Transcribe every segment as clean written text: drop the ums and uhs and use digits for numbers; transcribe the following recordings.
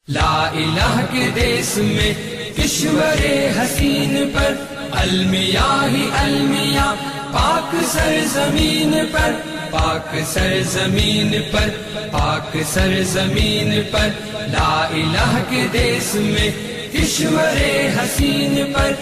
لا الہ کے دیس میں کشور حسین پر المیاں ہی المیاں پاک سرزمین پر پاک سرزمین پر پاک سرزمین پر لا الہ کے دیس میں کشور حسین پر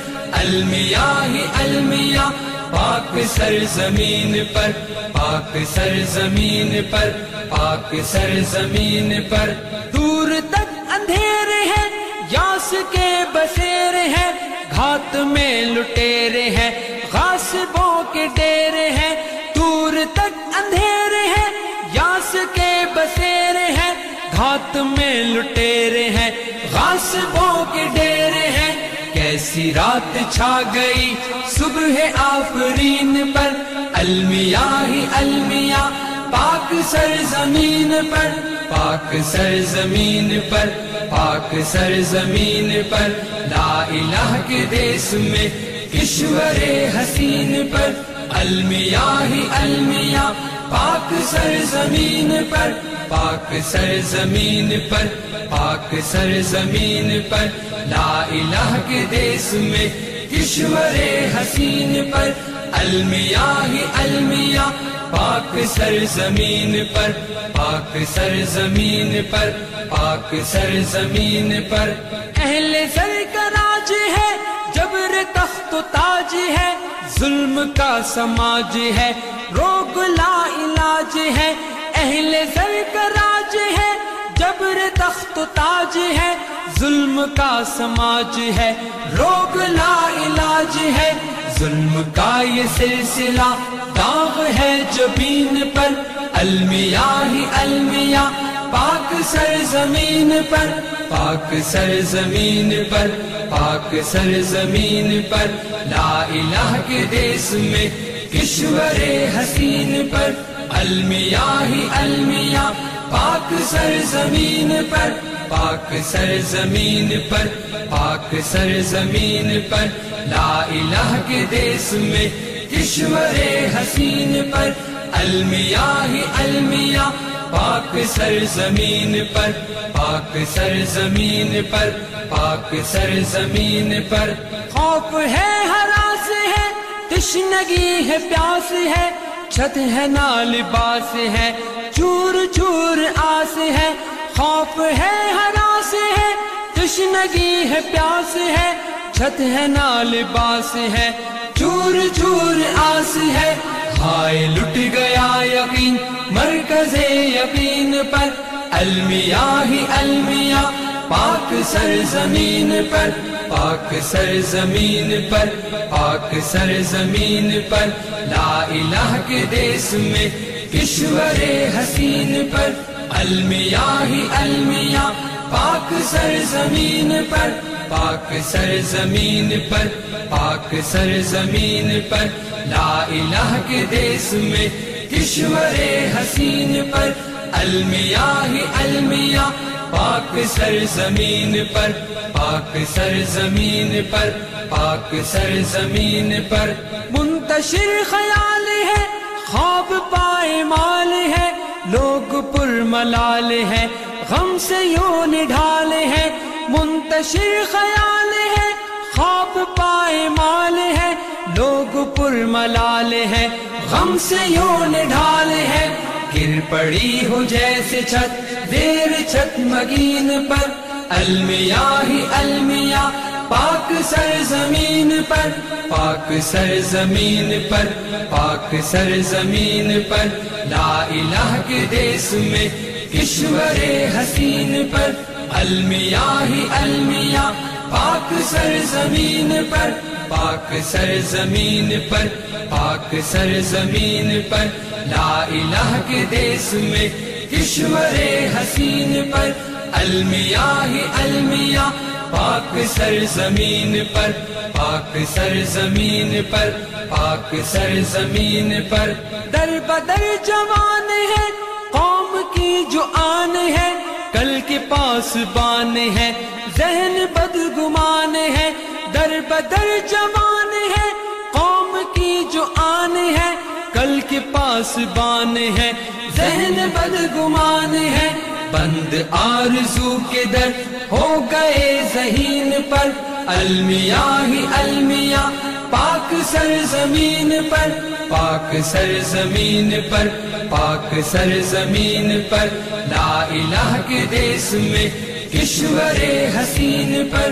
المیاں ہی المیاں پاک سرزمین پر پاک سرزمین پر پاک سرزمین پر دور تک اندھیرے ہیں یاس کے بسیرے ہیں گھات میں لٹیرے ہیں غاصبوں کے ڈیرے ہیں دور تک اندھیرے ہیں یاس کے بسیرے ہیں گھات میں لٹیرے ہیں غاصبوں کے ڈیرے ہیں کیسی رات چھا گئی صبح آفرین پر المیاں ہی المیاں پاک سرزمین پر پاک سرزمین پر پاک سرزمین پر لا الہ کے دیس میں کشور حسین پر المیاں ہی المیاں پاک سرزمین پر پاک سرزمین پر پاک سرزمین پر لا الہ کے دیس میں کشور حسین پر المیاں ہی المیاں پاک سرزمین پر پاک سرزمین پر پاک سرزمین پر اہل سر کا راج ہے جبر تخت و تاج ہے ظلم کا سماج ہے روگ لا علاج ہے اہل سر کا راج ہے جبر تخت و تاج ہے ظلم کا سماج ہے روگ لا علاج ہے ظلم کا یہ سلسلہ داغ ہے جبین پر المیاں ہی المیاں پاک سرزمین پر پاک سرزمین پر پاک سرزمین پر لا الہ کے دیس میں کشور حسین پر المیاں ہی المیاں پاک سرزمین پر پاک سرزمین پر پاک سرزمین پر لا الہ کے دیس میں کشور حسین پر المیاں ہی المیاں پاک سرزمین پر پاک سرزمین پر پاک سرزمین پر خوف ہے ہراس ہے تشنگی ہے پیاس ہے چھت ہے نہ لباس ہے چور چور آس ہے خوف ہے ہراس ہے تشنگی ہے پیاس ہے چھت ہے نہ لباس ہے چور چور آس ہے ہائے لٹ گیا یقین مرکز یقین پر المیاں ہی المیاں پاک سرزمین پر پاک سرزمین پر پاک سرزمین پر لا الہ کے دیس میں کشور حسین پر المیاں ہی المیاں پاک سرزمین پر پاک سرزمین پر پاک سرزمین پر لا الہ کے دیس میں کشور حسین پر المیاں ہی المیاں پاک سرزمین پر پاک سرزمین پر پاک سرزمین پر منتشر خیال ہے خواب پائے مال ہے لوگ پر ملال ہے غم سے یوں نڈھال ہے منتشر خیال ہے خواب پائے مال ہے لوگ پر ملال ہے غم سے یوں نڈھال ہے گر پڑی ہو جیسے چھت دیر چھت مگین پر المیاں ہی المیاں پاک سرزمین پر پاک سرزمین پر پاک سرزمین پر لا الہ کے دیس میں کشور حسین پر المیاں ہی المیاں پاک سرزمین پر پاک سرزمین پر پاک سرزمین پر لا الہ کے دیس میں کشور حسین پر المیاں ہی المیاں پاک سرزمین پر پاک سرزمین پر پاک سرزمین پر در بدر جوان ہے قوم کی جو آن ہے کل کے پاس بان ہے ذہن بدگمان ہے در بدر جوان ہے قوم کی جو آن ہے کل کے پاس بان ہے ذہن بدگمان ہے بند آرزو کے در ہو گئے ذہین پر، المیاں ہی المیاں پاک سرزمین پر، پاک سرزمین پر، پاک سرزمین پر، لا الہ کے دیس میں کشور حسین پر،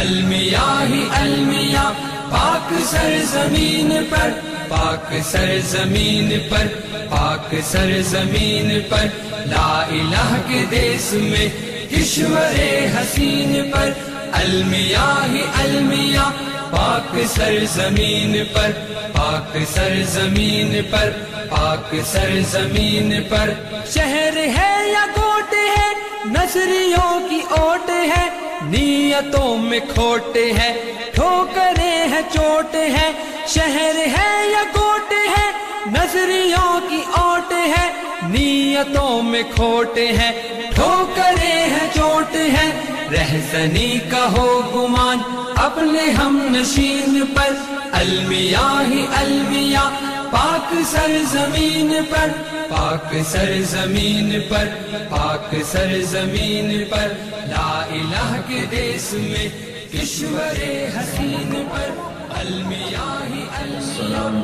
المیاں ہی المیاں پاک سرزمین پر، پاک سرزمین پر، پاک سرزمین پر، لا الہ کے دیس میں کشور حسین پر، المیاں ہی المیاں پاک سرزمین پر، پاک سرزمین پر، پاک سرزمین پر، شہر ہے یا کوٹ ہے نظریوں کی اوٹ ہے، نیتوں میں کھوٹ ہے ٹھوکریں ہیں چوٹ ہے، شہر ہے یا کوٹ ہے نظریوں کی اوٹ ہے، نیتوں میں کھوٹ ہے ٹھوکریں ہیں چوٹ ہے، رہزنی کا ہو گمان اپنے ہم نشین پر، المیاں ہی المیاں پاک سرزمین پر، پاک سرزمین پر، پاک سرزمین پر، لا الہ کے دیس میں کشور حسین پر، المیاں ہی المیاں